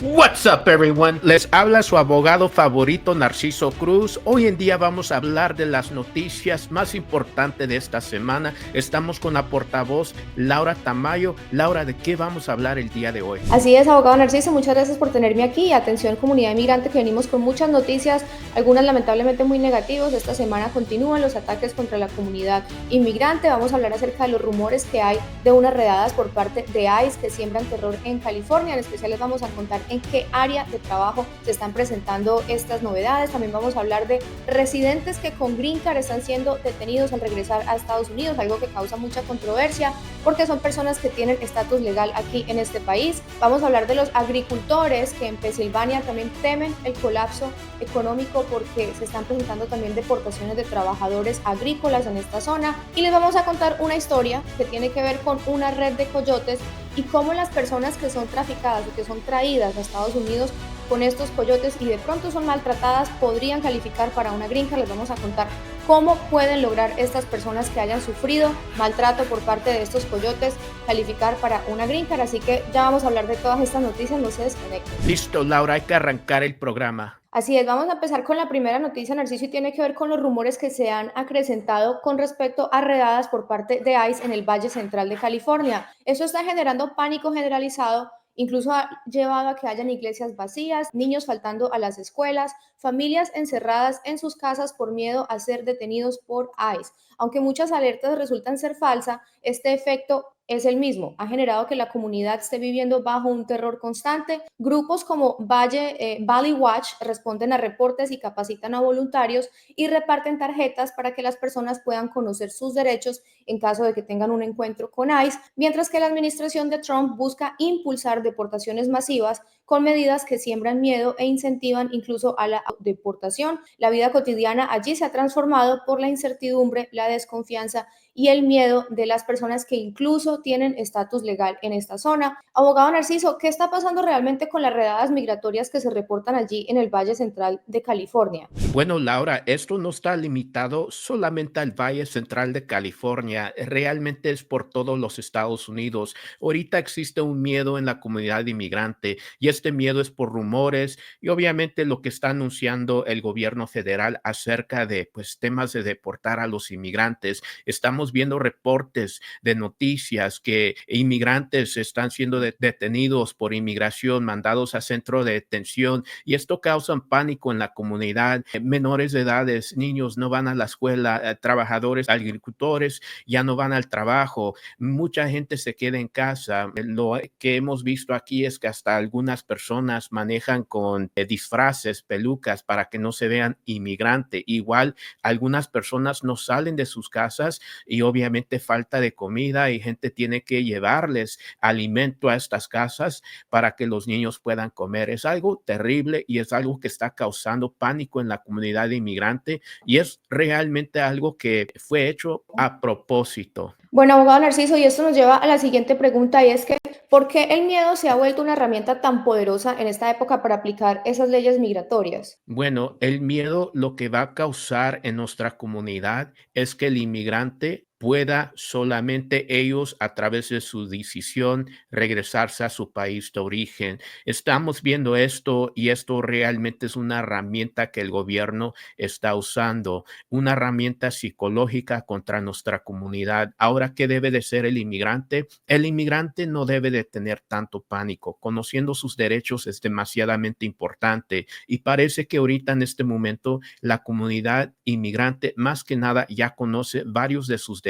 What's up, everyone? Les habla su abogado favorito, Narciso Cruz. Hoy en día vamos a hablar de las noticias más importantes de esta semana. Estamos con la portavoz Laura Tamayo. Laura, ¿de qué vamos a hablar el día de hoy? Así es, abogado Narciso, muchas gracias por tenerme aquí. Atención, comunidad inmigrante, que venimos con muchas noticias, algunas lamentablemente muy negativas. Esta semana continúan los ataques contra la comunidad inmigrante. Vamos a hablar acerca de los rumores que hay de unas redadas por parte de ICE que siembran terror en California. En especial les vamos a contar en qué área de trabajo se están presentando estas novedades. También vamos a hablar de residentes que con Green Card están siendo detenidos al regresar a Estados Unidos, algo que causa mucha controversia porque son personas que tienen estatus legal aquí en este país. Vamos a hablar de los agricultores que en Pensilvania también temen el colapso económico porque se están presentando también deportaciones de trabajadores agrícolas en esta zona. Y les vamos a contar una historia que tiene que ver con una red de coyotes y cómo las personas que son traficadas o que son traídas a Estados Unidos con estos coyotes y de pronto son maltratadas podrían calificar para una green card. Les vamos a contar cómo pueden lograr estas personas que hayan sufrido maltrato por parte de estos coyotes calificar para una green card. Así que ya vamos a hablar de todas estas noticias, no se desconecten. Listo, Laura, hay que arrancar el programa. Así es, vamos a empezar con la primera noticia, Narciso, y tiene que ver con los rumores que se han acrecentado con respecto a redadas por parte de ICE en el Valle Central de California. Eso está generando pánico generalizado, incluso ha llevado a que hayan iglesias vacías, niños faltando a las escuelas, familias encerradas en sus casas por miedo a ser detenidos por ICE. Aunque muchas alertas resultan ser falsas, este efecto es el mismo. Ha generado que la comunidad esté viviendo bajo un terror constante. Grupos como Valley Watch responden a reportes y capacitan a voluntarios y reparten tarjetas para que las personas puedan conocer sus derechos en caso de que tengan un encuentro con ICE, mientras que la administración de Trump busca impulsar deportaciones masivas con medidas que siembran miedo e incentivan incluso a la deportación. La vida cotidiana allí se ha transformado por la incertidumbre, la desconfianza y el miedo de las personas que incluso tienen estatus legal en esta zona. Abogado Narciso, ¿qué está pasando realmente con las redadas migratorias que se reportan allí en el Valle Central de California? Bueno, Laura, esto no está limitado solamente al Valle Central de California, realmente es por todos los Estados Unidos. Ahorita existe un miedo en la comunidad inmigrante y este miedo es por rumores y obviamente lo que está anunciando el gobierno federal acerca de pues temas de deportar a los inmigrantes. Estamos viendo reportes de noticias que inmigrantes están siendo detenidos por inmigración, mandados a centro de detención y esto causa un pánico en la comunidad. Menores de edades, niños no van a la escuela, trabajadores, agricultores ya no van al trabajo, mucha gente se queda en casa. Lo que hemos visto aquí es que hasta algunas personas manejan con disfraces, pelucas para que no se vean inmigrante. Igual algunas personas no salen de sus casas y obviamente falta de comida y gente tiene que llevarles alimento a estas casas para que los niños puedan comer. Es algo terrible y es algo que está causando pánico en la comunidad inmigrante y es realmente algo que fue hecho a propósito. Bueno, abogado Narciso, y esto nos lleva a la siguiente pregunta y es que, ¿por qué el miedo se ha vuelto una herramienta tan poderosa en esta época para aplicar esas leyes migratorias? Bueno, el miedo lo que va a causar en nuestra comunidad es que el inmigrante pueda solamente ellos a través de su decisión regresarse a su país de origen. Estamos viendo esto y esto realmente es una herramienta que el gobierno está usando, una herramienta psicológica contra nuestra comunidad. Ahora, ¿qué debe de ser el inmigrante? El inmigrante no debe de tener tanto pánico. Conociendo sus derechos es demasiadamente importante y parece que ahorita en este momento la comunidad inmigrante más que nada ya conoce varios de sus derechos.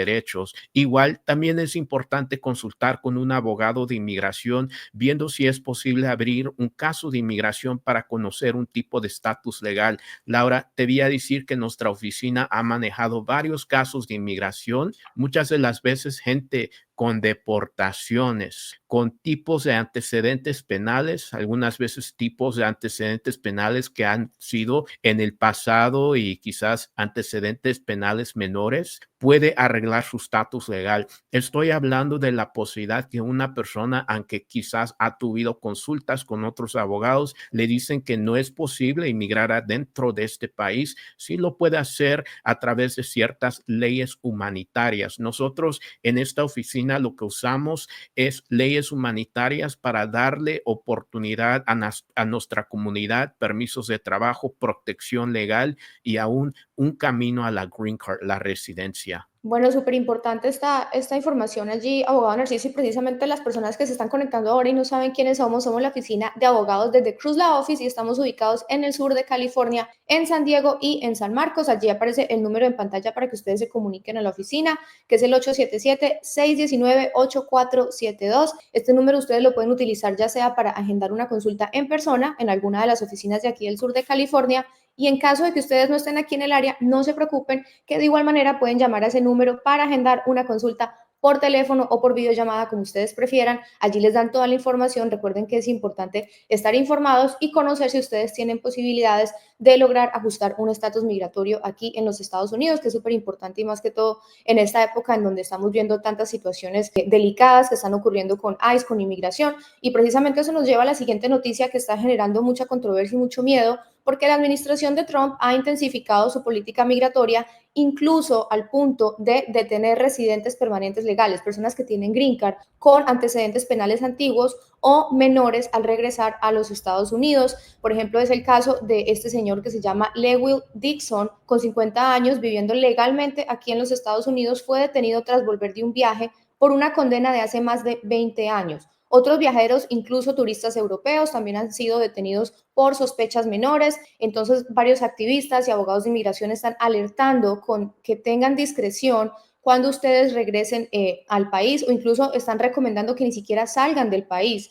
Igual también es importante consultar con un abogado de inmigración viendo si es posible abrir un caso de inmigración para conocer un tipo de estatus legal. Laura, te voy a decir que nuestra oficina ha manejado varios casos de inmigración, muchas de las veces gente con deportaciones, con tipos de antecedentes penales, algunas veces tipos de antecedentes penales que han sido en el pasado y quizás antecedentes penales menores, puede arreglar su estatus legal. Estoy hablando de la posibilidad que una persona, aunque quizás ha tenido consultas con otros abogados, le dicen que no es posible inmigrar adentro de este país, sí lo puede hacer a través de ciertas leyes humanitarias. Nosotros en esta oficina oficina lo que usamos es leyes humanitarias para darle oportunidad a nuestra comunidad, permisos de trabajo, protección legal y aún un camino a la green card, la residencia. Bueno, súper importante esta información allí, abogado Narciso, y precisamente las personas que se están conectando ahora y no saben quiénes somos, somos la oficina de abogados desde Cruz La Office y estamos ubicados en el sur de California, en San Diego y en San Marcos. Allí aparece el número en pantalla para que ustedes se comuniquen a la oficina, que es el 877-619-8472. Este número ustedes lo pueden utilizar ya sea para agendar una consulta en persona en alguna de las oficinas de aquí del sur de California, y en caso de que ustedes no estén aquí en el área, no se preocupen, que de igual manera pueden llamar a ese número para agendar una consulta por teléfono o por videollamada, como ustedes prefieran. Allí les dan toda la información. Recuerden que es importante estar informados y conocer si ustedes tienen posibilidades de lograr ajustar un estatus migratorio aquí en los Estados Unidos, que es súper importante y más que todo en esta época en donde estamos viendo tantas situaciones delicadas que están ocurriendo con ICE, con inmigración. Y precisamente eso nos lleva a la siguiente noticia que está generando mucha controversia y mucho miedo, porque la administración de Trump ha intensificado su política migratoria, incluso al punto de detener residentes permanentes legales, personas que tienen green card con antecedentes penales antiguos o menores al regresar a los Estados Unidos. Por ejemplo, es el caso de este señor que se llama Lewis Dixon, con 50 años, viviendo legalmente aquí en los Estados Unidos, fue detenido tras volver de un viaje por una condena de hace más de 20 años. Otros viajeros, incluso turistas europeos, también han sido detenidos por sospechas menores. Entonces, varios activistas y abogados de inmigración están alertando con que tengan discreción cuando ustedes regresen al país, o incluso están recomendando que ni siquiera salgan del país,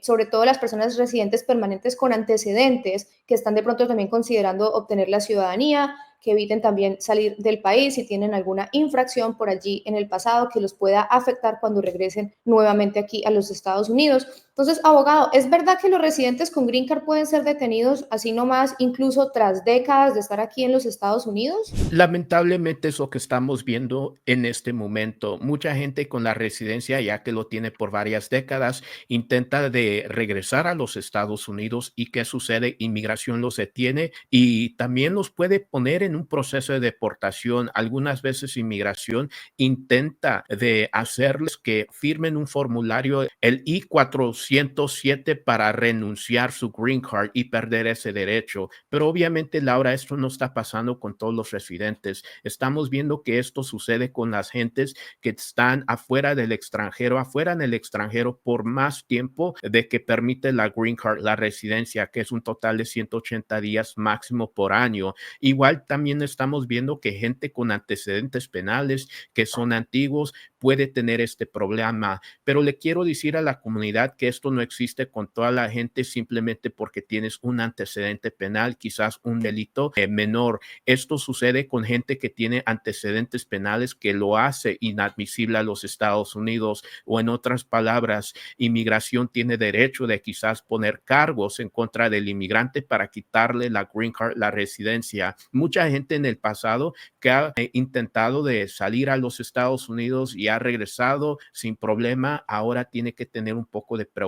sobre todo las personas residentes permanentes con antecedentes que están de pronto también considerando obtener la ciudadanía, que eviten también salir del país si tienen alguna infracción por allí en el pasado que los pueda afectar cuando regresen nuevamente aquí a los Estados Unidos. Entonces, abogado, ¿es verdad que los residentes con green card pueden ser detenidos así nomás, incluso tras décadas de estar aquí en los Estados Unidos? Lamentablemente es lo que estamos viendo en este momento. Mucha gente con la residencia, ya que lo tiene por varias décadas, intenta de regresar a los Estados Unidos y ¿qué sucede? Inmigración los detiene y también los puede poner en un proceso de deportación. Algunas veces inmigración intenta de hacerles que firmen un formulario, el I-407, para renunciar su green card y perder ese derecho. Pero obviamente, Laura, esto no está pasando con todos los residentes. Estamos viendo que esto sucede con las gentes que están afuera en el extranjero por más tiempo de que permite la green card, la residencia, que es un total de 180 días máximo por año. Igual también estamos viendo que gente con antecedentes penales que son antiguos puede tener este problema. Pero le quiero decir a la comunidad que esto no existe con toda la gente simplemente porque tienes un antecedente penal, quizás un delito menor. Esto sucede con gente que tiene antecedentes penales que lo hace inadmisible a los Estados Unidos, o en otras palabras, inmigración tiene derecho de quizás poner cargos en contra del inmigrante para quitarle la green card, la residencia. Mucha gente en el pasado que ha intentado de salir a los Estados Unidos y ha regresado sin problema, ahora tiene que tener un poco de precaución.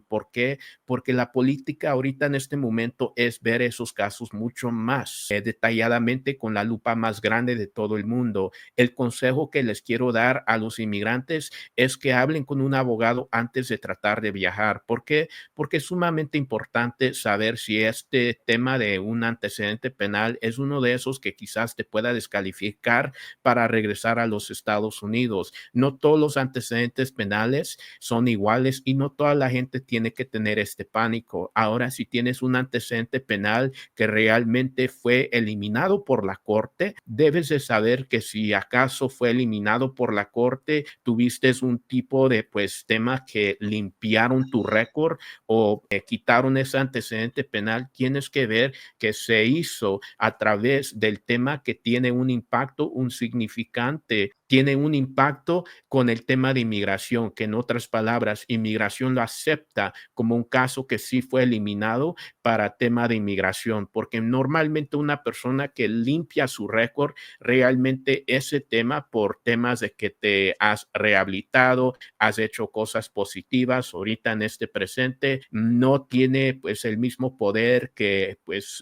¿Por qué? Porque la política ahorita en este momento es ver esos casos mucho más detalladamente, con la lupa más grande de todo el mundo. El consejo que les quiero dar a los inmigrantes es que hablen con un abogado antes de tratar de viajar. ¿Por qué? Porque es sumamente importante saber si este tema de un antecedente penal es uno de esos que quizás te pueda descalificar para regresar a los Estados Unidos. No todos los antecedentes penales son iguales y no toda la gente tiene que tener este pánico. Ahora, si tienes un antecedente penal que realmente fue eliminado por la corte, debes de saber que si acaso fue eliminado por la corte, tuviste un tipo de tema que limpiaron tu récord o quitaron ese antecedente penal, tienes que ver que se hizo a través del tema que tiene un impacto, un significante, tiene un impacto con el tema de inmigración, que en otras palabras, inmigración lo acepta como un caso que sí fue eliminado para tema de inmigración, porque normalmente una persona que limpia su récord, realmente ese tema por temas de que te has rehabilitado, has hecho cosas positivas ahorita en este presente, no tiene el mismo poder que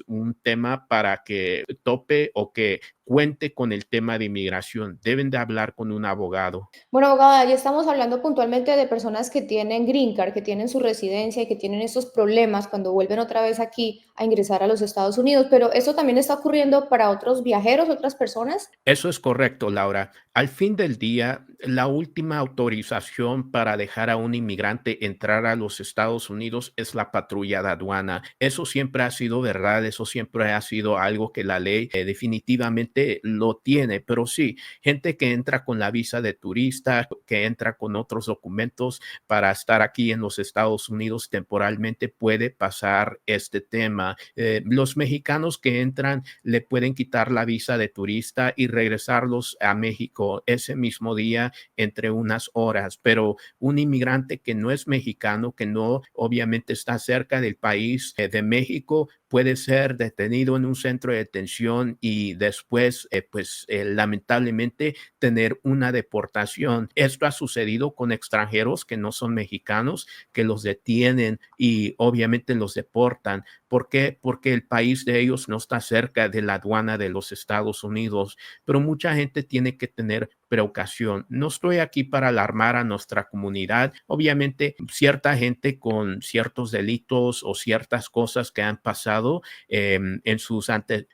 un tema para que tope o que cuente con el tema de inmigración, deben de hablar con un abogado. Bueno, abogada, ya estamos hablando puntualmente de personas que tienen green card, que tienen su residencia y que tienen estos problemas cuando vuelven otra vez aquí a ingresar a los Estados Unidos, pero ¿eso también está ocurriendo para otros viajeros, otras personas? Eso es correcto, Laura. Al fin del día, la última autorización para dejar a un inmigrante entrar a los Estados Unidos es la patrulla de aduana. Eso siempre ha sido verdad, eso siempre ha sido algo que la ley definitivamente lo tiene, pero sí, gente que entra con la visa de turista, que entra con otros documentos para estar aquí en los Estados Unidos temporalmente puede pasar este tema. Los mexicanos que entran le pueden quitar la visa de turista y regresarlos a México ese mismo día entre unas horas, pero un inmigrante que no es mexicano, que no obviamente está cerca del país de México, puede ser detenido en un centro de detención y después, lamentablemente, tener una deportación. Esto ha sucedido con extranjeros que no son mexicanos, que los detienen y obviamente los deportan. ¿Por qué? Porque el país de ellos no está cerca de la aduana de los Estados Unidos, pero mucha gente tiene que tener precaución. No estoy aquí para alarmar a nuestra comunidad. Obviamente, cierta gente con ciertos delitos o ciertas cosas que han pasado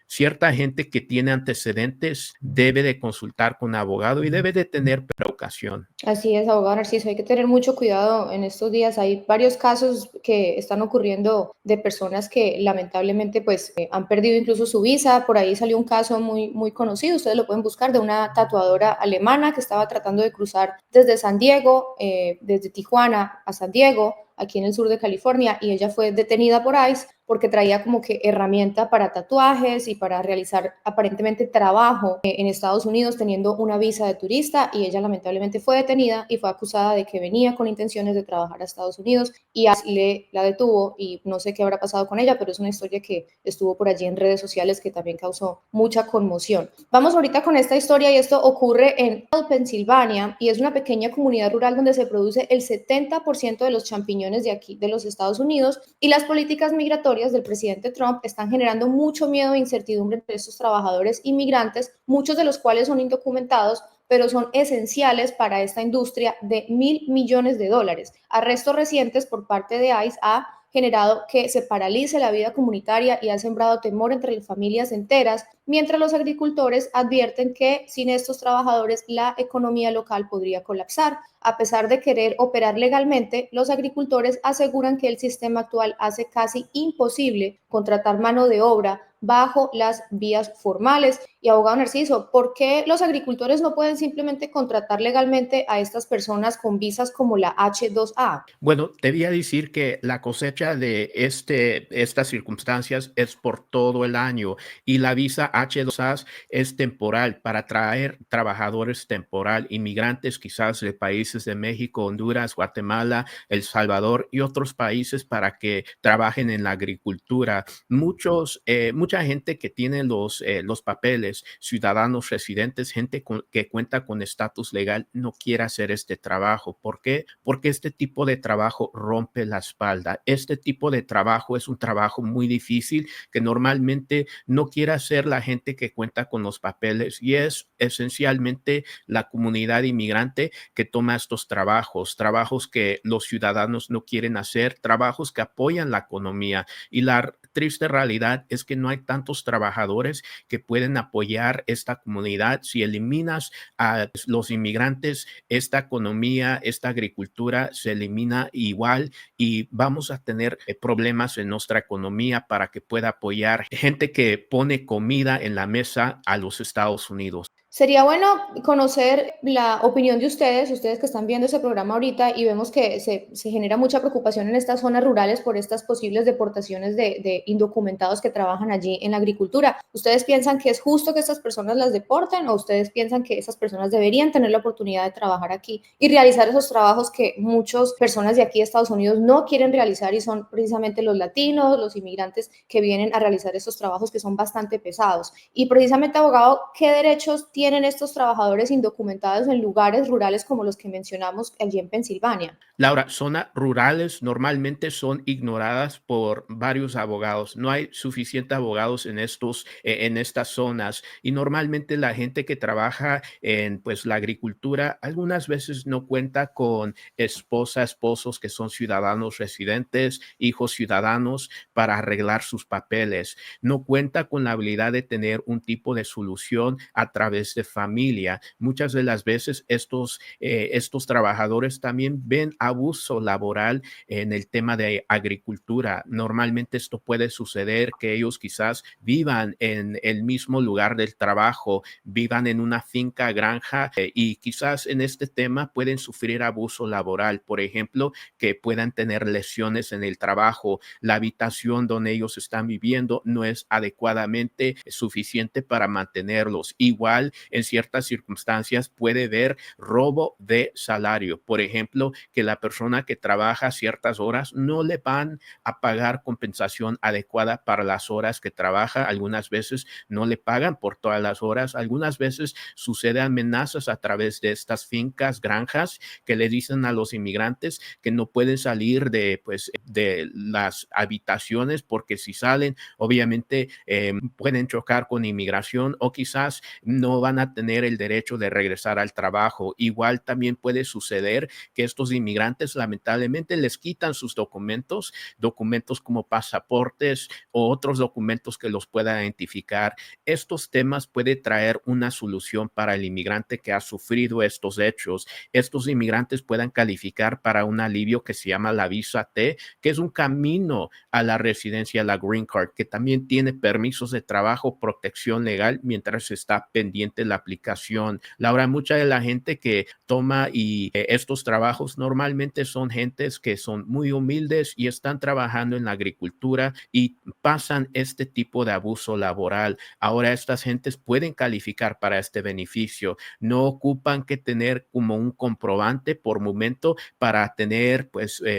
cierta gente que tiene antecedentes debe de consultar con un abogado y debe de tener precaución. Así es, abogado Narciso, hay que tener mucho cuidado en estos días. Hay varios casos que están ocurriendo de personas que lamentablemente pues han perdido incluso su visa. Por ahí salió un caso muy conocido, ustedes lo pueden buscar, de una tatuadora alemana que estaba tratando de cruzar desde San Diego, desde Tijuana a San Diego, aquí en el sur de California, y ella fue detenida por ICE porque traía como que herramienta para tatuajes y para realizar aparentemente trabajo en Estados Unidos teniendo una visa de turista, y ella lamentablemente fue detenida y fue acusada de que venía con intenciones de trabajar a Estados Unidos, y así la detuvo y no sé qué habrá pasado con ella, pero es una historia que estuvo por allí en redes sociales que también causó mucha conmoción. Vamos ahorita con esta historia, y esto ocurre en Pensilvania, y es una pequeña comunidad rural donde se produce el 70% de los champiñones de aquí, de los Estados Unidos, y las políticas migratorias del presidente Trump están generando mucho miedo e incertidumbre entre estos trabajadores inmigrantes, muchos de los cuales son indocumentados, pero son esenciales para esta industria de $1.000 millones. Arrestos recientes por parte de ICE ha generado que se paralice la vida comunitaria y ha sembrado temor entre las familias enteras, mientras los agricultores advierten que sin estos trabajadores la economía local podría colapsar. A pesar de querer operar legalmente, los agricultores aseguran que el sistema actual hace casi imposible contratar mano de obra bajo las vías formales. Y abogado Narciso, ¿por qué los agricultores no pueden simplemente contratar legalmente a estas personas con visas como la H2A? Bueno, debía decir que la cosecha de estas circunstancias es por todo el año y la visa H2A es temporal para traer trabajadores temporal, inmigrantes quizás de países de México, Honduras, Guatemala, El Salvador y otros países para que trabajen en la agricultura. Mucha gente que tiene los papeles, ciudadanos residentes, que cuenta con estatus legal, no quiere hacer este trabajo. ¿Por qué? Porque este tipo de trabajo rompe la espalda. Este tipo de trabajo es un trabajo muy difícil que normalmente no quiere hacer la gente que cuenta con los papeles, y es esencialmente la comunidad inmigrante que toma estos trabajos que los ciudadanos no quieren hacer, trabajos que apoyan la economía. Y la triste realidad es que no hay tantos trabajadores que pueden apoyar esta comunidad. Si eliminas a los inmigrantes, esta economía, esta agricultura se elimina igual y vamos a tener problemas en nuestra economía para que pueda apoyar gente que pone comida en la mesa a los Estados Unidos. Sería bueno conocer la opinión de ustedes que están viendo ese programa ahorita, y vemos que se genera mucha preocupación en estas zonas rurales por estas posibles deportaciones de indocumentados que trabajan allí en la agricultura. ¿Ustedes piensan que es justo que estas personas las deporten, o ustedes piensan que esas personas deberían tener la oportunidad de trabajar aquí y realizar esos trabajos que muchas personas de aquí de Estados Unidos no quieren realizar, y son precisamente los latinos, los inmigrantes que vienen a realizar esos trabajos que son bastante pesados? Y precisamente, abogado, ¿qué derechos tiene tienen estos trabajadores indocumentados en lugares rurales como los que mencionamos allí en Pensilvania? Laura, zonas rurales normalmente son ignoradas por varios abogados. No hay suficientes abogados en estas zonas y normalmente la gente que trabaja en pues la agricultura algunas veces no cuenta con esposos que son ciudadanos residentes, hijos ciudadanos para arreglar sus papeles. No cuenta con la habilidad de tener un tipo de solución a través de familia. Muchas de las veces estos trabajadores también ven abuso laboral en el tema de agricultura. Normalmente esto puede suceder que ellos quizás vivan en el mismo lugar del trabajo, vivan en una finca, granja, y quizás en este tema pueden sufrir abuso laboral. Por ejemplo, que puedan tener lesiones en el trabajo, la habitación donde ellos están viviendo no es adecuadamente suficiente para mantenerlos. Igual, en ciertas circunstancias puede haber robo de salario. Por ejemplo, que la persona que trabaja ciertas horas no le van a pagar compensación adecuada para las horas que trabaja. Algunas veces no le pagan por todas las horas. Algunas veces suceden amenazas a través de estas fincas, granjas, que le dicen a los inmigrantes que no pueden salir de las habitaciones porque si salen, obviamente pueden chocar con inmigración o quizás no van a tener el derecho de regresar al trabajo. Igual también puede suceder que estos inmigrantes lamentablemente les quitan sus documentos como pasaportes o otros documentos que los puedan identificar. Estos temas pueden traer una solución para el inmigrante que ha sufrido estos hechos. Estos inmigrantes puedan calificar para un alivio que se llama la visa T, que es un camino a la residencia, la Green Card, que también tiene permisos de trabajo, protección legal mientras está pendiente la aplicación. Laura, mucha de la gente que toma estos trabajos normalmente son gentes que son muy humildes y están trabajando en la agricultura y pasan este tipo de abuso laboral. Ahora estas gentes pueden calificar para este beneficio. No ocupan que tener como un comprobante por momento para tener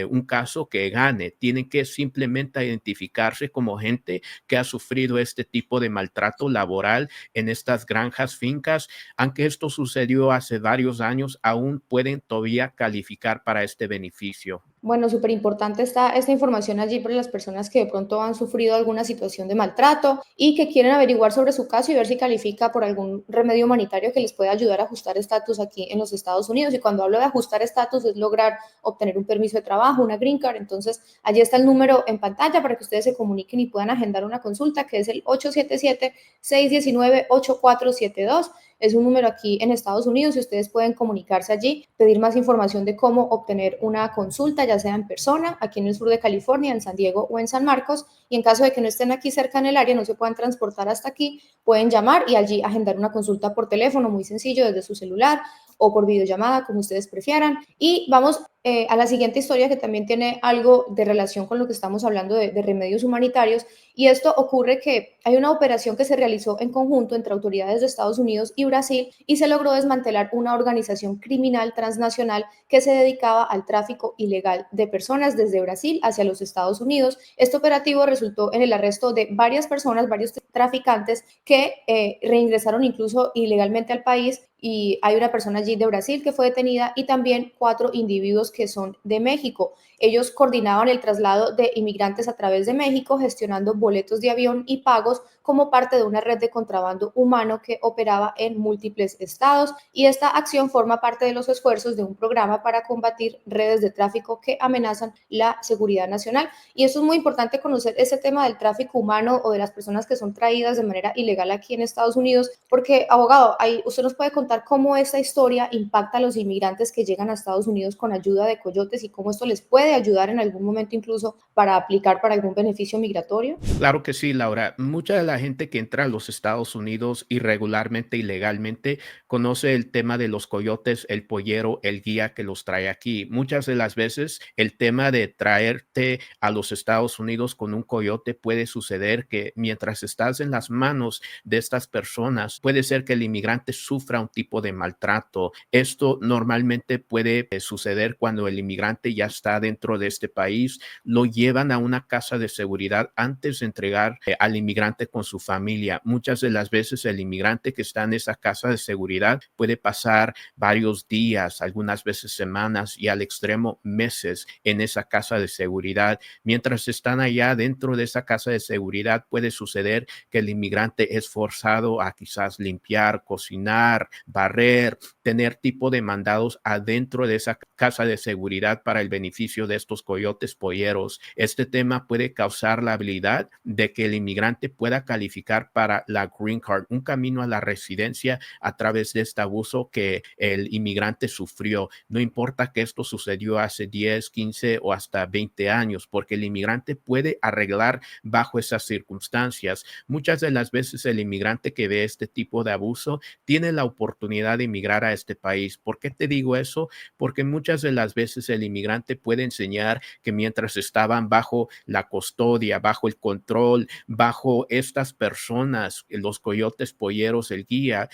un caso que gane. Tienen que simplemente identificarse como gente que ha sufrido este tipo de maltrato laboral en estas granjas, fincas. Aunque esto sucedió hace varios años, aún pueden todavía calificar para este beneficio. Bueno, súper importante está esta información allí para las personas que de pronto han sufrido alguna situación de maltrato y que quieren averiguar sobre su caso y ver si califica por algún remedio humanitario que les pueda ayudar a ajustar estatus aquí en los Estados Unidos. Y cuando hablo de ajustar estatus es lograr obtener un permiso de trabajo, una green card. Entonces, allí está el número en pantalla para que ustedes se comuniquen y puedan agendar una consulta, que es el 877-619-8472. Es un número aquí en Estados Unidos y ustedes pueden comunicarse allí, pedir más información de cómo obtener una consulta, ya sea en persona, aquí en el sur de California, en San Diego o en San Marcos. Y en caso de que no estén aquí cerca en el área, no se puedan transportar hasta aquí, pueden llamar y allí agendar una consulta por teléfono, muy sencillo, desde su celular o por videollamada, como ustedes prefieran. Y vamos a la siguiente historia, que también tiene algo de relación con lo que estamos hablando de remedios humanitarios. Y esto ocurre que hay una operación que se realizó en conjunto entre autoridades de Estados Unidos y Brasil y se logró desmantelar una organización criminal transnacional que se dedicaba al tráfico ilegal de personas desde Brasil hacia los Estados Unidos. Este operativo resultó en el arresto de varias personas, varios traficantes que reingresaron incluso ilegalmente al país, y hay una persona allí de Brasil que fue detenida y también 4 individuos que son de México. Ellos coordinaban el traslado de inmigrantes a través de México, gestionando boletos de avión y pagos como parte de una red de contrabando humano que operaba en múltiples estados, y esta acción forma parte de los esfuerzos de un programa para combatir redes de tráfico que amenazan la seguridad nacional. Y eso es muy importante, conocer ese tema del tráfico humano o de las personas que son traídas de manera ilegal aquí en Estados Unidos, porque, abogado, ahí usted nos puede contar cómo esta historia impacta a los inmigrantes que llegan a Estados Unidos con ayuda de coyotes y cómo esto les puede ayudar en algún momento incluso para aplicar para algún beneficio migratorio. Claro que sí, Laura. Mucha de la gente que entra a los Estados Unidos irregularmente, ilegalmente, conoce el tema de los coyotes, el pollero, el guía que los trae aquí. Muchas de las veces el tema de traerte a los Estados Unidos con un coyote puede suceder que mientras estás en las manos de estas personas, puede ser que el inmigrante sufra un tipo de maltrato. Esto normalmente puede suceder cuando el inmigrante ya está dentro de este país, lo llevan a una casa de seguridad antes de entregar al inmigrante con su familia. Muchas de las veces el inmigrante que está en esa casa de seguridad puede pasar varios días, algunas veces semanas y al extremo meses en esa casa de seguridad. Mientras están allá dentro de esa casa de seguridad, puede suceder que el inmigrante es forzado a quizás limpiar, cocinar, barrer, tener tipo de mandados adentro de esa casa de seguridad para el beneficio de estos coyotes polleros. Este tema puede causar la habilidad de que el inmigrante pueda calificar para la Green Card, un camino a la residencia a través de este abuso que el inmigrante sufrió. No importa que esto sucedió hace 10, 15 o hasta 20 años, porque el inmigrante puede arreglar bajo esas circunstancias. Muchas de las veces el inmigrante que ve este tipo de abuso tiene la oportunidad de emigrar a este país. ¿Por qué te digo eso? Porque muchas de las veces el inmigrante puede enseñar que mientras estaban bajo la custodia, bajo el control, bajo estas personas, los coyotes polleros, el guía,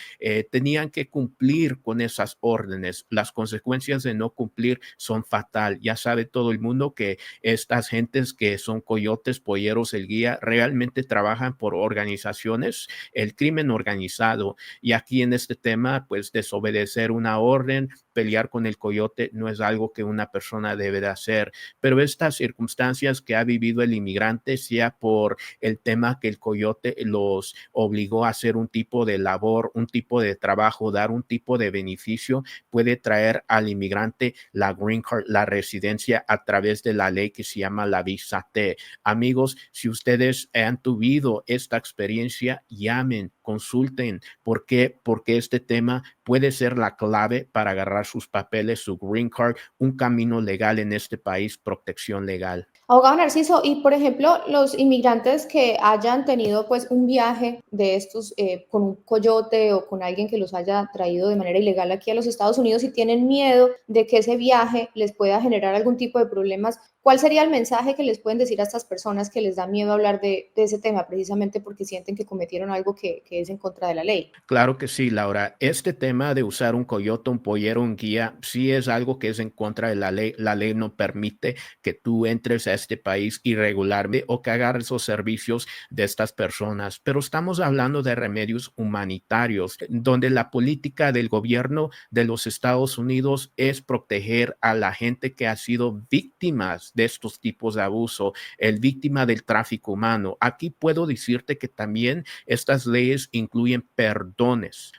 tenían que cumplir con esas órdenes. Las consecuencias de no cumplir son fatal. Ya sabe todo el mundo que estas gentes que son coyotes polleros, el guía, realmente trabajan por organizaciones, el crimen organizado. Y aquí en este tema, pues desobedecer una orden, pelear con el coyote no es algo que una persona debe de hacer, pero estas circunstancias que ha vivido el inmigrante, sea por el tema que el coyote los obligó a hacer un tipo de labor, un tipo de trabajo, dar un tipo de beneficio, puede traer al inmigrante la Green Card, la residencia a través de la ley que se llama la visa T. Amigos, si ustedes han tenido esta experiencia, llamen, consulten. ¿Por qué? Porque este tema puede ser la clave para agarrar sus papeles, su Green Card, un camino legal en este país, protección legal. Abogado Narciso, y por ejemplo, los inmigrantes que hayan tenido pues un viaje de estos con un coyote o con alguien que los haya traído de manera ilegal aquí a los Estados Unidos y tienen miedo de que ese viaje les pueda generar algún tipo de problemas, ¿cuál sería el mensaje que les pueden decir a estas personas que les da miedo hablar de ese tema precisamente porque sienten que cometieron algo que es en contra de la ley? Claro que sí, Laura. Este tema de usar un coyote, un pollero, un guía, sí es algo que es en contra de la ley. La ley no permite que tú entres a este país irregularmente o que agarres los servicios de estas personas. Pero estamos hablando de remedios humanitarios, donde la política del gobierno de los Estados Unidos es proteger a la gente que ha sido víctimas de estos tipos de abuso, el víctima del tráfico humano. Aquí puedo decirte que también estas leyes incluyen perdones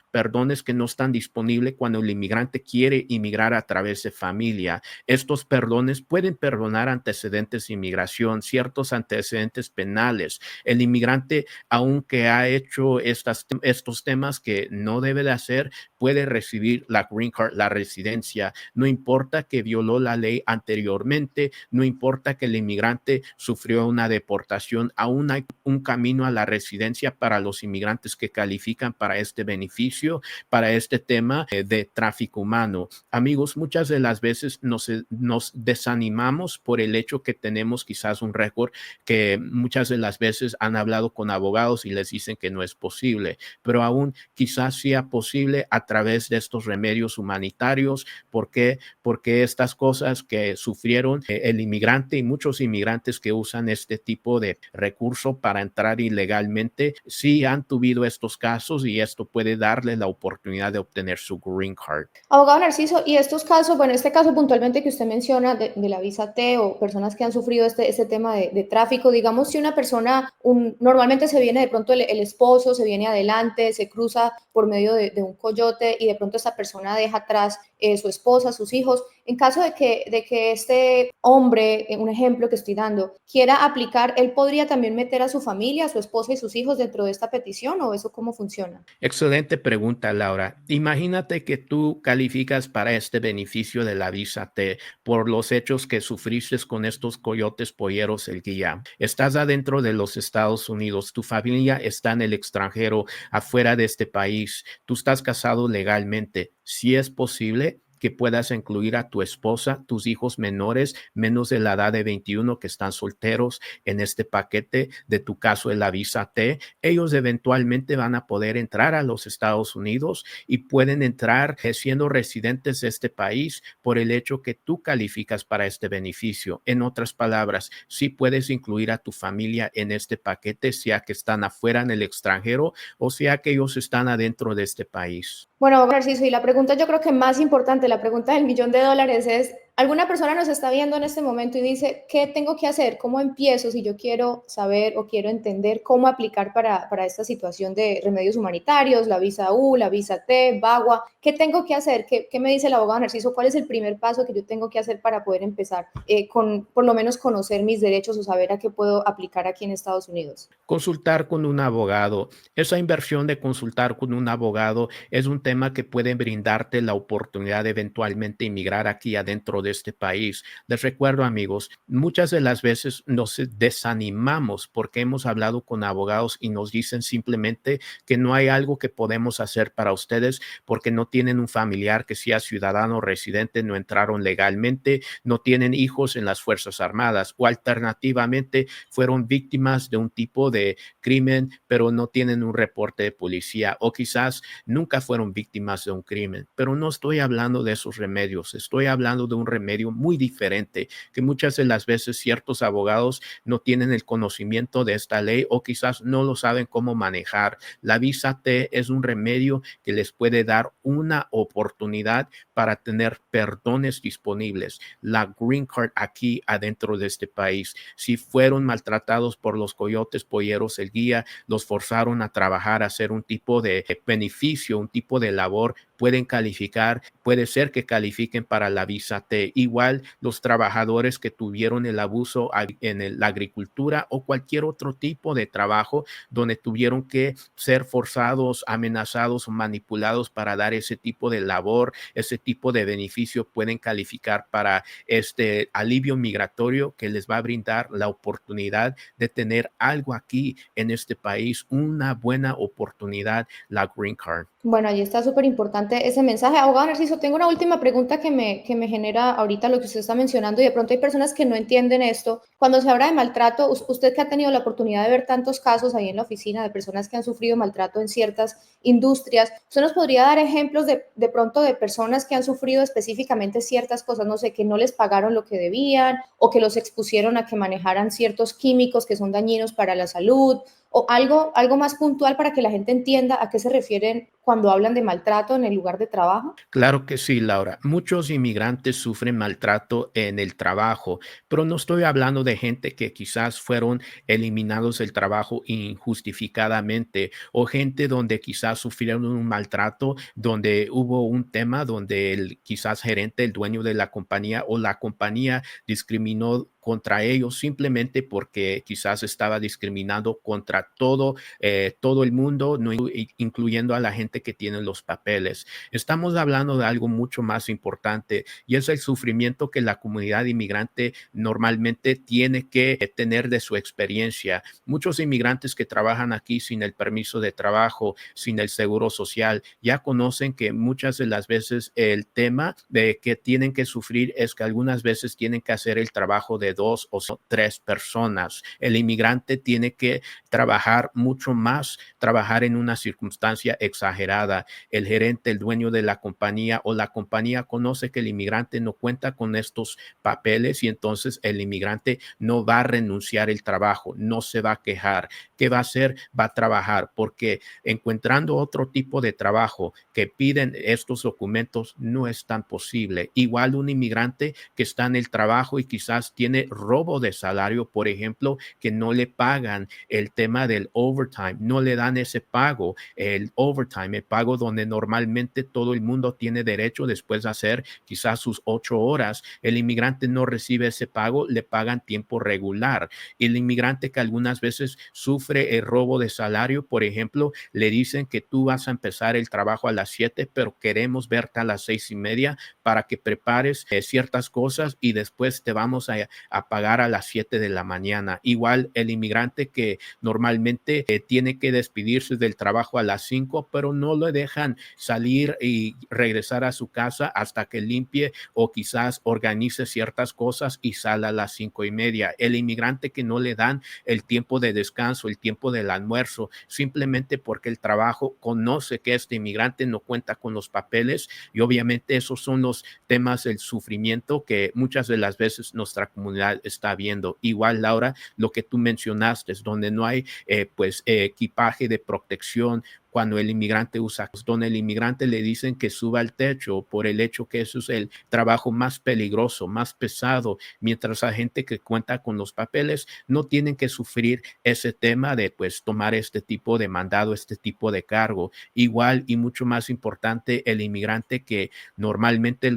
que no están disponibles cuando el inmigrante quiere inmigrar a través de familia. Estos perdones pueden perdonar antecedentes de inmigración, ciertos antecedentes penales. El inmigrante, aunque ha hecho estos temas que no debe de hacer, puede recibir la Green Card, la residencia. No importa que violó la ley anteriormente, no importa que el inmigrante sufrió una deportación, aún hay un camino a la residencia para los inmigrantes que califican para este beneficio, para este tema de tráfico humano. Amigos, muchas de las veces nos desanimamos por el hecho que tenemos quizás un récord que muchas de las veces han hablado con abogados y les dicen que no es posible, pero aún quizás sea posible a través de estos remedios humanitarios. ¿Por qué? Porque estas cosas que sufrieron el inmigrante y muchos inmigrantes que usan este tipo de recurso para entrar ilegalmente, sí han tenido estos casos y esto puede darle la oportunidad de obtener su Green Card. Abogado Narciso, y estos casos, bueno, este caso puntualmente que usted menciona de la visa T o personas que han sufrido este tema de tráfico, digamos, si una persona, normalmente se viene de pronto el esposo, se viene adelante, se cruza por medio de un coyote y de pronto esta persona deja atrás su esposa, sus hijos, en caso de que este hombre, un ejemplo que estoy dando, quiera aplicar, ¿él podría también meter a su familia, a su esposa y sus hijos dentro de esta petición o eso cómo funciona? Excelente pregunta, Laura. Imagínate que tú calificas para este beneficio de la visa T por los hechos que sufriste con estos coyotes polleros el guía. Estás adentro de los Estados Unidos, tu familia está en el extranjero, afuera de este país, tú estás casado legalmente. Si es posible, que puedas incluir a tu esposa, tus hijos menores, menos de la edad de 21 que están solteros en este paquete de tu caso de la visa T. Ellos eventualmente van a poder entrar a los Estados Unidos y pueden entrar siendo residentes de este país por el hecho que tú calificas para este beneficio. En otras palabras, sí puedes incluir a tu familia en este paquete, sea que están afuera en el extranjero o sea que ellos están adentro de este país. Bueno, Narciso, y la pregunta yo creo que más importante, la pregunta del millón de dólares es, ¿alguna persona nos está viendo en este momento y dice, ¿qué tengo que hacer? ¿Cómo empiezo si yo quiero saber o quiero entender cómo aplicar para esta situación de remedios humanitarios, la visa U, la visa T, VAWA? ¿Qué tengo que hacer? ¿Qué me dice el abogado Narciso? ¿Cuál es el primer paso que yo tengo que hacer para poder empezar con por lo menos conocer mis derechos o saber a qué puedo aplicar aquí en Estados Unidos? Consultar con un abogado. Esa inversión de consultar con un abogado es un tema que puede brindarte la oportunidad de eventualmente inmigrar aquí adentro de este país. Les recuerdo, amigos, muchas de las veces nos desanimamos porque hemos hablado con abogados y nos dicen simplemente que no hay algo que podemos hacer para ustedes porque no tienen un familiar que sea ciudadano o residente, no entraron legalmente, no tienen hijos en las Fuerzas Armadas o alternativamente fueron víctimas de un tipo de crimen, pero no tienen un reporte de policía o quizás nunca fueron víctimas de un crimen. Pero no estoy hablando de esos remedios, estoy hablando de un remedio muy diferente que muchas de las veces ciertos abogados no tienen el conocimiento de esta ley o quizás no lo saben cómo manejar. La visa T es un remedio que les puede dar una oportunidad para tener perdones disponibles. La Green Card aquí adentro de este país. Si fueron maltratados por los coyotes polleros, el guía los forzaron a trabajar, a hacer un tipo de beneficio, un tipo de labor, pueden calificar, puede ser que califiquen para la visa T. Igual los trabajadores que tuvieron el abuso en la agricultura o cualquier otro tipo de trabajo donde tuvieron que ser forzados, amenazados o manipulados para dar ese tipo de labor, ese tipo de beneficio, pueden calificar para este alivio migratorio que les va a brindar la oportunidad de tener algo aquí en este país, una buena oportunidad, la Green Card. Bueno, allí está súper importante ese mensaje. Abogado Narciso, tengo una última pregunta que me genera ahorita lo que usted está mencionando y de pronto hay personas que no entienden esto. Cuando se habla de maltrato, usted que ha tenido la oportunidad de ver tantos casos ahí en la oficina de personas que han sufrido maltrato en ciertas industrias, ¿usted nos podría dar ejemplos de pronto de personas que han sufrido específicamente ciertas cosas? No sé, que no les pagaron lo que debían o que los expusieron a que manejaran ciertos químicos que son dañinos para la salud o algo más puntual para que la gente entienda a qué se refieren cuando hablan de maltrato en el lugar de trabajo. Claro que sí, Laura. Muchos inmigrantes sufren maltrato en el trabajo, pero no estoy hablando de gente que quizás fueron eliminados del trabajo injustificadamente o gente donde quizás sufrieron un maltrato, donde hubo un tema donde el quizás gerente, el dueño de la compañía o la compañía discriminó contra ellos simplemente porque quizás estaba discriminando contra todo el mundo, no incluyendo a la gente que tiene los papeles. Estamos hablando de algo mucho más importante y es el sufrimiento que la comunidad inmigrante normalmente tiene que tener de su experiencia. Muchos inmigrantes que trabajan aquí sin el permiso de trabajo, sin el seguro social, ya conocen que muchas de las veces el tema de que tienen que sufrir es que algunas veces tienen que hacer el trabajo de dos o tres personas. El inmigrante tiene que trabajar mucho más, trabajar en una circunstancia exagerada. El gerente, el dueño de la compañía o la compañía conoce que el inmigrante no cuenta con estos papeles y entonces el inmigrante no va a renunciar el trabajo, no se va a quejar. ¿Qué va a hacer? Va a trabajar porque encontrando otro tipo de trabajo que piden estos documentos no es tan posible. Igual un inmigrante que está en el trabajo y quizás tiene robo de salario, por ejemplo, que no le pagan el tema del overtime, no le dan ese pago, el overtime, el pago donde normalmente todo el mundo tiene derecho después de hacer quizás sus 8 horas. El inmigrante no recibe ese pago, le pagan tiempo regular. El inmigrante que algunas veces sufre el robo de salario, por ejemplo, le dicen que tú vas a empezar el trabajo a las 7, pero queremos verte a las 6:30 para que prepares ciertas cosas y después te vamos a pagar a las 7 de la mañana. Igual el inmigrante que normalmente tiene que despedirse del trabajo a las 5, pero no le dejan salir y regresar a su casa hasta que limpie o quizás organice ciertas cosas y sale a las 5:30. El inmigrante que no le dan el tiempo de descanso, el tiempo del almuerzo, simplemente porque el trabajo conoce que este inmigrante no cuenta con los papeles, y obviamente esos son los temas del sufrimiento que muchas de las veces nuestra comunidad está viendo. Igual, Laura, lo que tú mencionaste, es donde no hay equipaje de protección, cuando el inmigrante usa, donde el inmigrante le dicen que suba al techo por el hecho que eso es el trabajo más peligroso, más pesado, mientras la gente que cuenta con los papeles no tienen que sufrir ese tema de pues tomar este tipo de mandado, este tipo de cargo. Igual y mucho más importante, el inmigrante que normalmente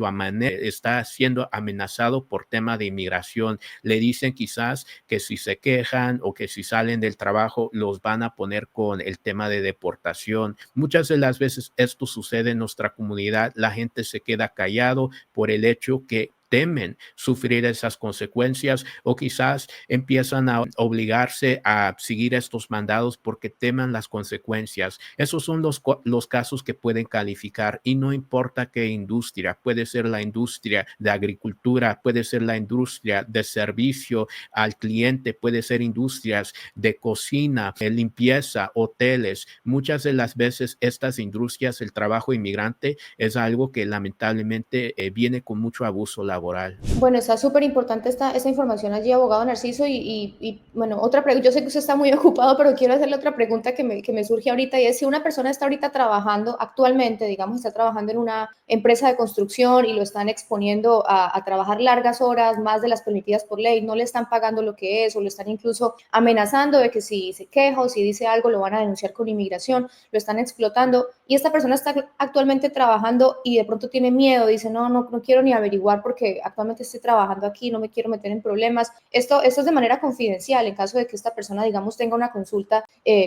está siendo amenazado por tema de inmigración. Le dicen quizás que si se quejan o que si salen del trabajo los van a poner con el tema de deportación. Muchas de las veces esto sucede en nuestra comunidad. La gente se queda callado por el hecho que temen sufrir esas consecuencias, o quizás empiezan a obligarse a seguir estos mandados porque temen las consecuencias. Esos son los casos que pueden calificar, y no importa qué industria, puede ser la industria de agricultura, puede ser la industria de servicio al cliente, puede ser industrias de cocina, de limpieza, hoteles. Muchas de las veces estas industrias, el trabajo inmigrante es algo que lamentablemente viene con mucho abuso laboral. Bueno, está súper importante esta información allí, abogado Narciso. Bueno, otra pregunta, yo sé que usted está muy ocupado, pero quiero hacerle otra pregunta que me surge ahorita, y es si una persona está ahorita trabajando actualmente, digamos, está trabajando en una empresa de construcción y lo están exponiendo a trabajar largas horas, más de las permitidas por ley, no le están pagando lo que es, o lo están incluso amenazando de que si se queja o si dice algo lo van a denunciar con inmigración, lo están explotando, y esta persona está actualmente trabajando y de pronto tiene miedo, dice, no quiero ni averiguar porque actualmente estoy trabajando aquí, no me quiero meter en problemas. Esto es de manera confidencial. En caso de que esta persona, digamos, tenga una consulta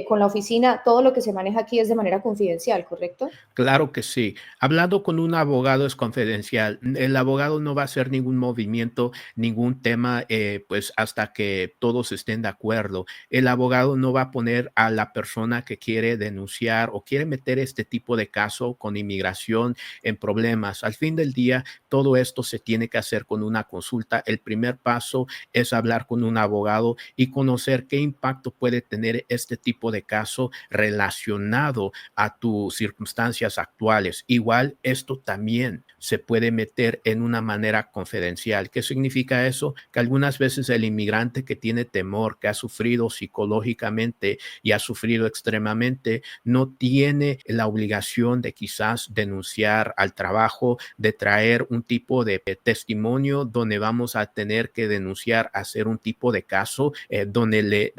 con la oficina, todo lo que se maneja aquí es de manera confidencial, ¿correcto? Claro que sí. Hablando con un abogado es confidencial. El abogado no va a hacer ningún movimiento, ningún tema, pues hasta que todos estén de acuerdo. El abogado no va a poner a la persona que quiere denunciar o quiere meter este tipo de caso con inmigración en problemas. Al fin del día, todo esto se tiene que hacer con una consulta. El primer paso es hablar con un abogado y conocer qué impacto puede tener este tipo de caso relacionado a tus circunstancias actuales. Igual esto también se puede meter en una manera confidencial. ¿Qué significa eso? Que algunas veces el inmigrante que tiene temor, que ha sufrido psicológicamente y ha sufrido extremadamente, no tiene la obligación de quizás denunciar al trabajo, de traer un tipo de testimonio donde vamos a tener que denunciar, hacer un tipo de caso donde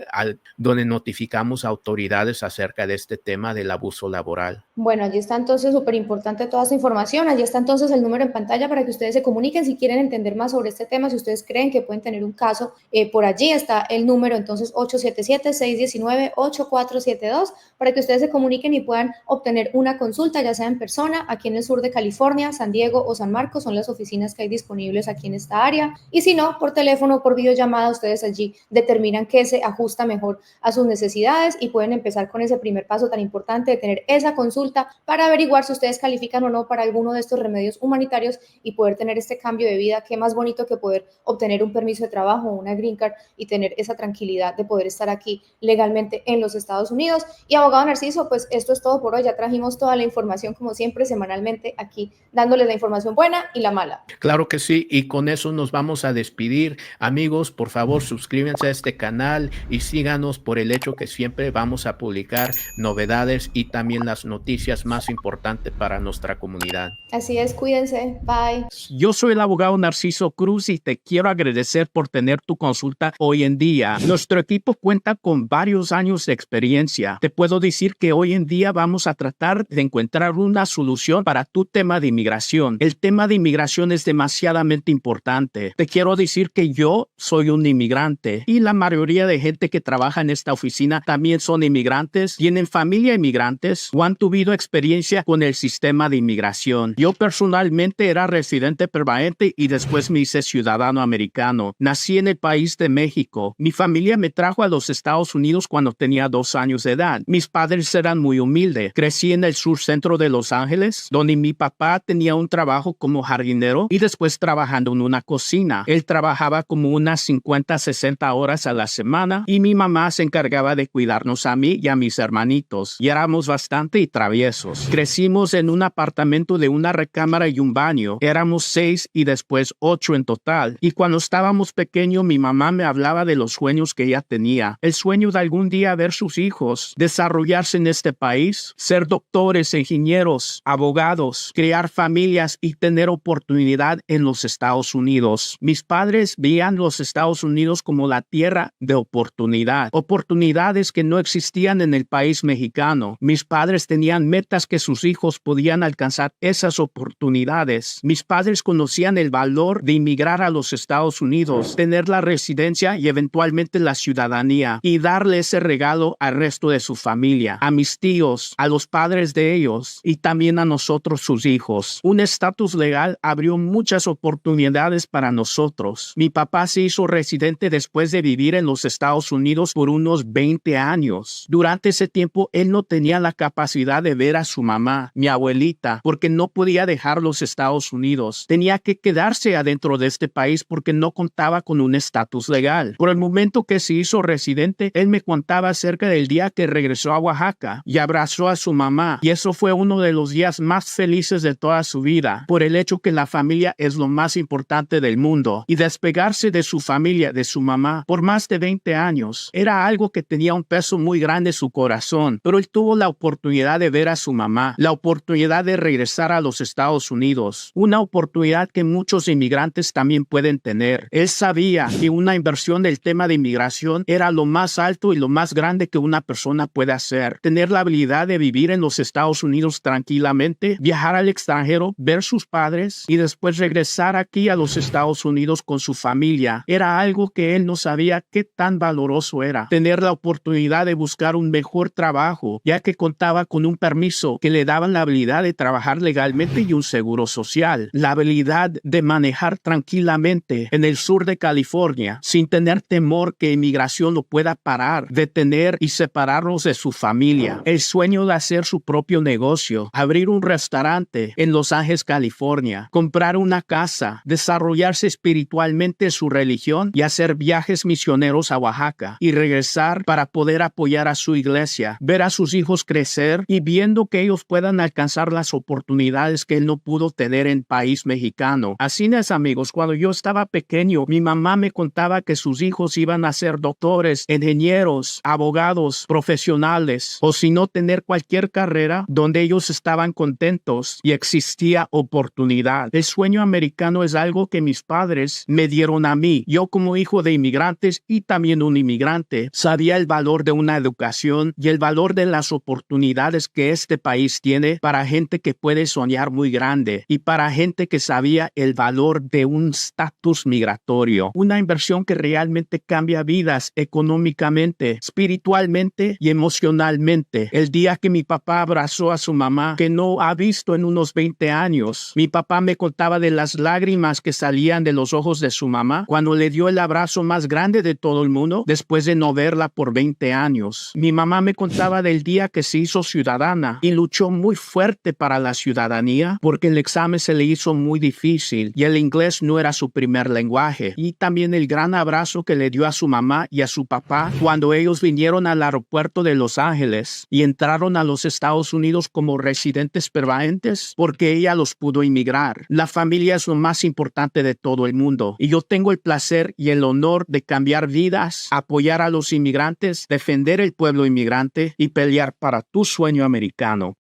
notificamos a autoridades acerca de este tema del abuso laboral. Bueno, allí está entonces súper importante toda esta información. Allí está entonces el número en pantalla para que ustedes se comuniquen si quieren entender más sobre este tema, si ustedes creen que pueden tener un caso. Por allí está el número entonces 877-619-8472 para que ustedes se comuniquen y puedan obtener una consulta, ya sea en persona, aquí en el sur de California, San Diego o San Marcos, son las oficinas que hay disponibles aquí en esta área. Y si no, por teléfono o por videollamada, ustedes allí determinan qué se ajusta mejor a sus necesidades y pueden empezar con ese primer paso tan importante de tener esa consulta para averiguar si ustedes califican o no para alguno de estos remedios humanitarios y poder tener este cambio de vida. Qué más bonito que poder obtener un permiso de trabajo o una green card y tener esa tranquilidad de poder estar aquí legalmente en los Estados Unidos. Y abogado Narciso, pues esto es todo por hoy. Ya trajimos toda la información, como siempre, semanalmente aquí, dándoles la información buena y la mala. Claro que sí, y con eso nos vamos a despedir. Amigos, por favor, suscríbanse a este canal y síganos por el hecho que siempre vamos a publicar novedades y también las noticias más importantes para nuestra comunidad. Así es, cuídense. Bye. Yo soy el abogado Narciso Cruz y te quiero agradecer por tener tu consulta hoy en día. Nuestro equipo cuenta con varios años de experiencia. Te puedo decir que hoy en día vamos a tratar de encontrar una solución para tu tema de inmigración. El tema de inmigración es demasiadamente importante. Te quiero decir que yo soy un inmigrante y la mayoría de gente que trabaja en esta oficina también son inmigrantes, tienen familia inmigrantes o han tenido experiencia con el sistema de inmigración. Yo personalmente era residente permanente y después me hice ciudadano americano. Nací en el país de México. Mi familia me trajo a los Estados Unidos cuando tenía 2 años de edad. Mis padres eran muy humildes. Crecí en el sur centro de Los Ángeles, donde mi papá tenía un trabajo como jardinero y después trabajando en una cocina. Él trabajaba como unas 50, 60 horas a la semana y mi mamá se encargaba de cuidarnos a mí y a mis hermanitos. Y éramos bastante traviesos. Crecimos en un apartamento de una recámara y un baño. Éramos 6 y después 8 en total. Y cuando estábamos pequeños, mi mamá me hablaba de los sueños que ella tenía. El sueño de algún día ver sus hijos desarrollarse en este país, ser doctores, ingenieros, abogados, crear familias y tener oportunidad en los Estados Unidos. Mis padres veían los Estados Unidos como la tierra de oportunidad. Oportunidades que no existían en el país mexicano. Mis padres tenían metas que sus hijos podían alcanzar esas oportunidades. Mis padres conocían el valor de inmigrar a los Estados Unidos, tener la residencia y eventualmente la ciudadanía y darle ese regalo al resto de su familia, a mis tíos, a los padres de ellos y también a nosotros sus hijos. Un estatus legal abrió muchas oportunidades para nosotros. Mi papá se hizo residente después de vivir en los Estados Unidos por unos 20 años. Durante ese tiempo él no tenía la capacidad de ver a su mamá, mi abuelita, porque no podía dejar los Estados Unidos. Tenía que quedarse adentro de este país porque no contaba con un estatus legal. Por el momento que se hizo residente, él me contaba acerca del día que regresó a Oaxaca y abrazó a su mamá. Y eso fue uno de los días más felices de toda su vida, por el hecho que la familia es lo más importante del mundo. Y despegarse de su familia, de su mamá, por más de 20 años, era algo que tenía un peso muy grande en su corazón. Pero él tuvo la oportunidad de ver a su mamá, la oportunidad de regresar a los Estados Unidos, una oportunidad que muchos inmigrantes también pueden tener. Él sabía que una inversión del tema de inmigración era lo más alto y lo más grande que una persona puede hacer. Tener la habilidad de vivir en los Estados Unidos tranquilamente, viajar al extranjero, ver sus padres y después regresar aquí a los Estados Unidos con su familia. Era algo que él no sabía qué tan valoroso era. Tener la oportunidad de buscar un mejor trabajo, ya que contaba con un permiso que le daban la habilidad de trabajar legalmente y un seguro social. La habilidad de manejar tranquilamente en el sur de California sin tener temor que inmigración lo pueda parar, detener y separarlos de su familia. El sueño de hacer su propio negocio, abrir un restaurante en Los Ángeles, California, comprar una casa, desarrollarse espiritualmente su religión y hacer viajes misioneros a Oaxaca y regresar para poder apoyar a su iglesia, ver a sus hijos crecer y viendo que ellos puedan alcanzar las oportunidades que él no pudo tener en país mexicano. Así es, amigos, cuando yo estaba pequeño, mi mamá me contaba que sus hijos iban a ser doctores, ingenieros, abogados, profesionales, o si no tener cualquier carrera donde ellos estaban contentos y existía oportunidad. El sueño americano es algo que mis padres me dieron a mí. Yo como hijo de inmigrantes y también un inmigrante, sabía el valor de una educación y el valor de las oportunidades que este país tiene para gente que puede soñar muy grande y para gente que sabía el valor de un estatus migratorio. Una inversión que realmente cambia vidas económicamente, espiritualmente y emocionalmente. El día que mi papá abrazó a su mamá, que no ha visto en unos 20 años, mi papá me contaba de las lágrimas que salían de los ojos de su mamá cuando le dio el abrazo más grande de todo el mundo después de no verla por 20 años. Mi mamá me contaba del día que se hizo ciudadana y luchó muy fuerte para la ciudadanía porque el examen se le hizo muy difícil y el inglés no era su primer lenguaje. Y también el gran abrazo que le dio a su mamá y a su papá cuando ellos vinieron al aeropuerto de Los Ángeles y entraron a los Estados Unidos como residentes permanentes porque ella los pudo inmigrar. La familia es lo más importante de todo el mundo y yo tengo el placer y el honor de cambiar vidas, apoyar a los inmigrantes, defender el pueblo inmigrante y pelear para tu sueño americano.